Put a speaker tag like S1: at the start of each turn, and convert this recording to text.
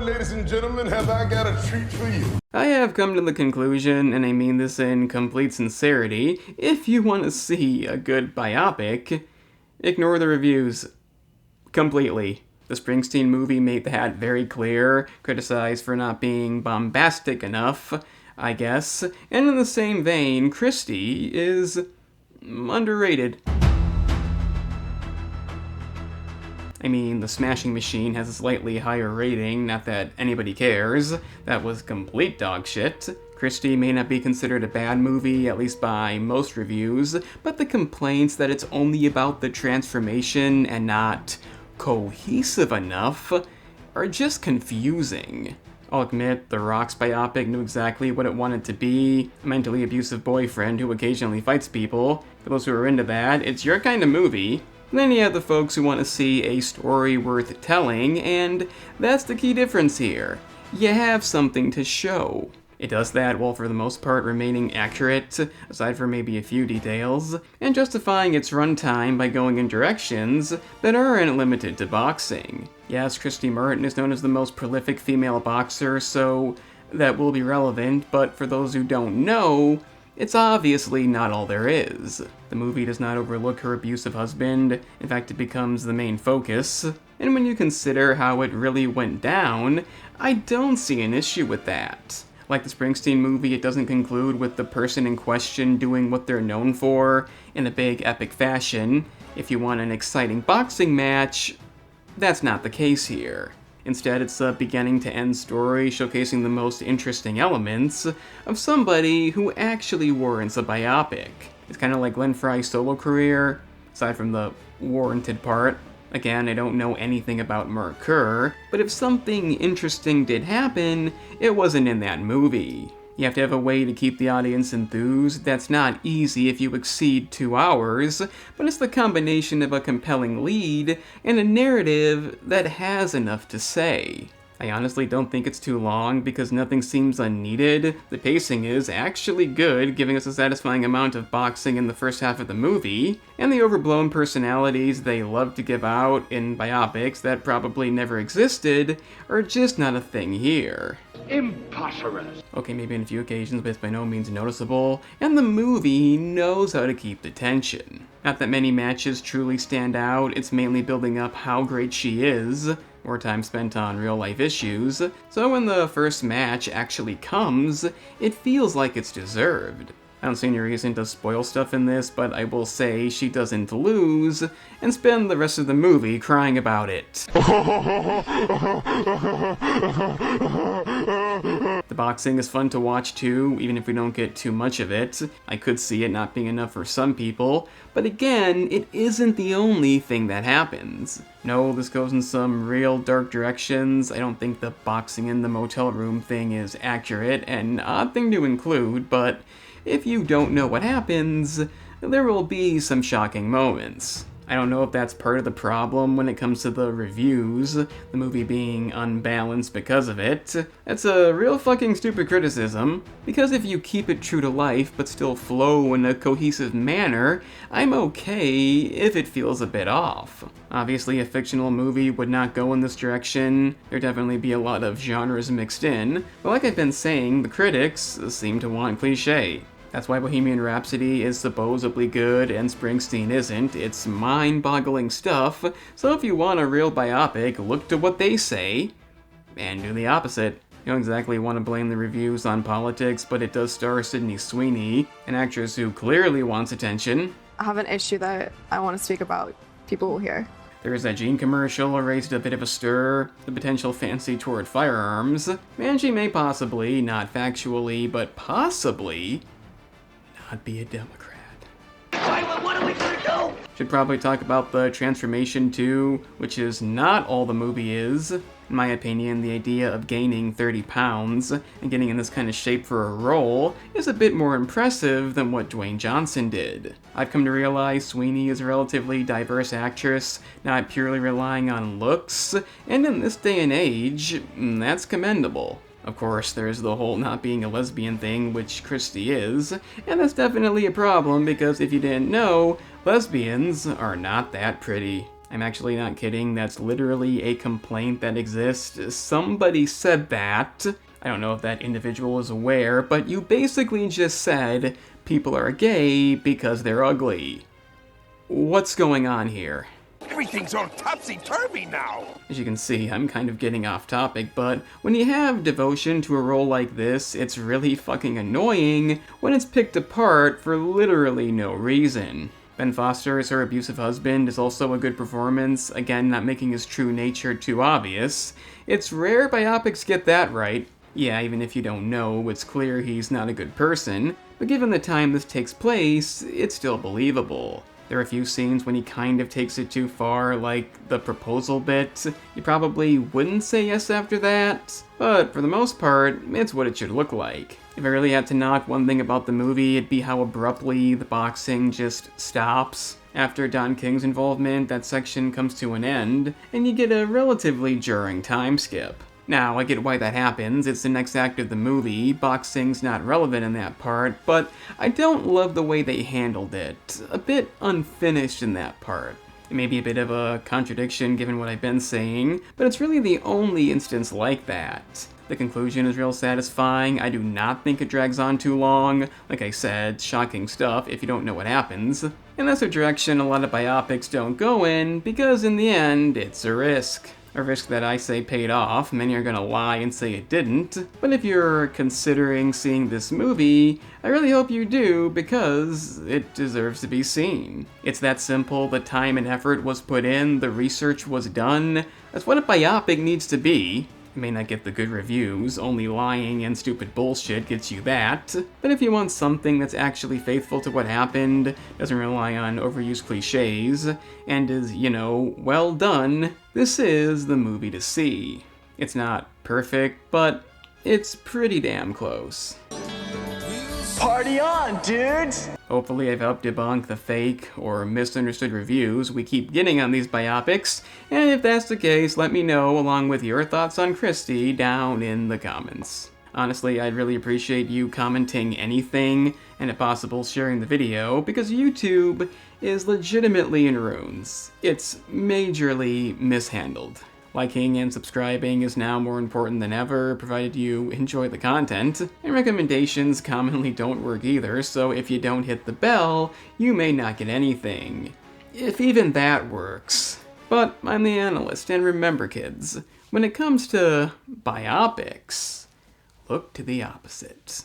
S1: ladies and gentlemen, have I got a treat for you.
S2: I have come to the conclusion, and I mean this in complete sincerity, if you want to see a good biopic, ignore the reviews. Completely. The Springsteen movie made that very clear, criticized for not being bombastic enough, I guess, and in the same vein, Christy is underrated. I mean, The Smashing Machine has a slightly higher rating, not that anybody cares. That was complete dog shit. Christy may not be considered a bad movie, at least by most reviews, but the complaints that it's only about the transformation and not cohesive enough are just confusing. I'll admit, The Rock's biopic knew exactly what it wanted to be, a mentally abusive boyfriend who occasionally fights people. For those who are into that, it's your kind of movie. And then you have the folks who want to see a story worth telling, and that's the key difference here. You have something to show. It does that while for the most part remaining accurate, aside from maybe a few details, and justifying its runtime by going in directions that aren't limited to boxing. Yes, Christy Martin is known as the most prolific female boxer, so that will be relevant, but for those who don't know, it's obviously not all there is. The movie does not overlook her abusive husband, in fact it becomes the main focus, and when you consider how it really went down, I don't see an issue with that. Like the Springsteen movie, it doesn't conclude with the person in question doing what they're known for in a big epic fashion. If you want an exciting boxing match, that's not the case here. Instead, it's a beginning-to-end story showcasing the most interesting elements of somebody who actually warrants a biopic. It's kind of like Glenn Frey's solo career, aside from the warranted part. Again, I don't know anything about Mark Kerr, but if something interesting did happen, it wasn't in that movie. You have to have a way to keep the audience enthused. That's not easy if you exceed 2 hours, but it's the combination of a compelling lead and a narrative that has enough to say. I honestly don't think it's too long because nothing seems unneeded. The pacing is actually good, giving us a satisfying amount of boxing in the first half of the movie, and the overblown personalities they love to give out in biopics that probably never existed are just not a thing here.
S3: Impossible.
S2: Okay, maybe on a few occasions, but it's by no means noticeable, and the movie knows how to keep the tension. Not that many matches truly stand out, it's mainly building up how great she is, more time spent on real-life issues, so when the first match actually comes, it feels like it's deserved. I don't see any reason to spoil stuff in this, but I will say she doesn't lose, and spend the rest of the movie crying about it. The boxing is fun to watch too, even if we don't get too much of it. I could see it not being enough for some people, but again, it isn't the only thing that happens. No, this goes in some real dark directions. I don't think the boxing in the motel room thing is accurate, an odd thing to include, but if you don't know what happens, there will be some shocking moments. I don't know if that's part of the problem when it comes to the reviews, the movie being unbalanced because of it. That's a real fucking stupid criticism, because if you keep it true to life but still flow in a cohesive manner, I'm okay if it feels a bit off. Obviously, a fictional movie would not go in this direction. There'd definitely be a lot of genres mixed in, but like I've been saying, the critics seem to want cliché. That's why Bohemian Rhapsody is supposedly good and Springsteen isn't. It's mind-boggling stuff, so if you want a real biopic, look to what they say, and do the opposite. You don't exactly want to blame the reviews on politics, but it does star Sydney Sweeney, an actress who clearly wants attention.
S4: I have an issue that I want to speak about. People will hear.
S2: There's that Jean commercial raised a bit of a stir, the potential fancy toward firearms, and she may possibly, not factually, but possibly, not be a Democrat.
S3: What are we gonna do?
S2: Should probably talk about the transformation too, which is not all the movie is. In my opinion, the idea of gaining 30 pounds and getting in this kind of shape for a role is a bit more impressive than what Dwayne Johnson did. I've come to realize Sweeney is a relatively diverse actress, not purely relying on looks, and in this day and age, that's commendable. Of course, there's the whole not being a lesbian thing, which Christy is, and that's definitely a problem because if you didn't know, lesbians are not that pretty. I'm actually not kidding, that's literally a complaint that exists. Somebody said that. I don't know if that individual is aware, but you basically just said people are gay because they're ugly. What's going on here?
S1: Everything's all topsy-turvy now.
S2: As you can see, I'm kind of getting off topic, but when you have devotion to a role like this, it's really fucking annoying when it's picked apart for literally no reason. Ben Foster as her abusive husband is also a good performance, again not making his true nature too obvious. It's rare biopics get that right. Yeah, even if you don't know, it's clear he's not a good person, but given the time this takes place, it's still believable. There are a few scenes when he kind of takes it too far, like the proposal bit. You probably wouldn't say yes after that, but for the most part, it's what it should look like. If I really had to knock one thing about the movie, it'd be how abruptly the boxing just stops. After Don King's involvement, that section comes to an end, and you get a relatively jarring time skip. Now, I get why that happens, it's the next act of the movie, boxing's not relevant in that part, but I don't love the way they handled it. A bit unfinished in that part. It may be a bit of a contradiction given what I've been saying, but it's really the only instance like that. The conclusion is real satisfying, I do not think it drags on too long. Like I said, shocking stuff if you don't know what happens. And that's a direction a lot of biopics don't go in, because in the end, it's a risk. A risk that I say paid off, many are gonna lie and say it didn't, but if you're considering seeing this movie, I really hope you do because it deserves to be seen. It's that simple, the time and effort was put in, the research was done. That's what a biopic needs to be. You may not get the good reviews, only lying and stupid bullshit gets you that, but if you want something that's actually faithful to what happened, doesn't rely on overused cliches, and is, well done, this is the movie to see. It's not perfect, but it's pretty damn close.
S5: Party on, dudes!
S2: Hopefully I've helped debunk the fake or misunderstood reviews we keep getting on these biopics, and if that's the case, let me know along with your thoughts on Christy down in the comments. Honestly, I'd really appreciate you commenting anything, and if possible sharing the video, because YouTube is legitimately in ruins. It's majorly mishandled. Liking and subscribing is now more important than ever, provided you enjoy the content. And recommendations commonly don't work either, so if you don't hit the bell, you may not get anything. If even that works. But I'm the analyst, and remember kids, when it comes to biopics, look to the opposite.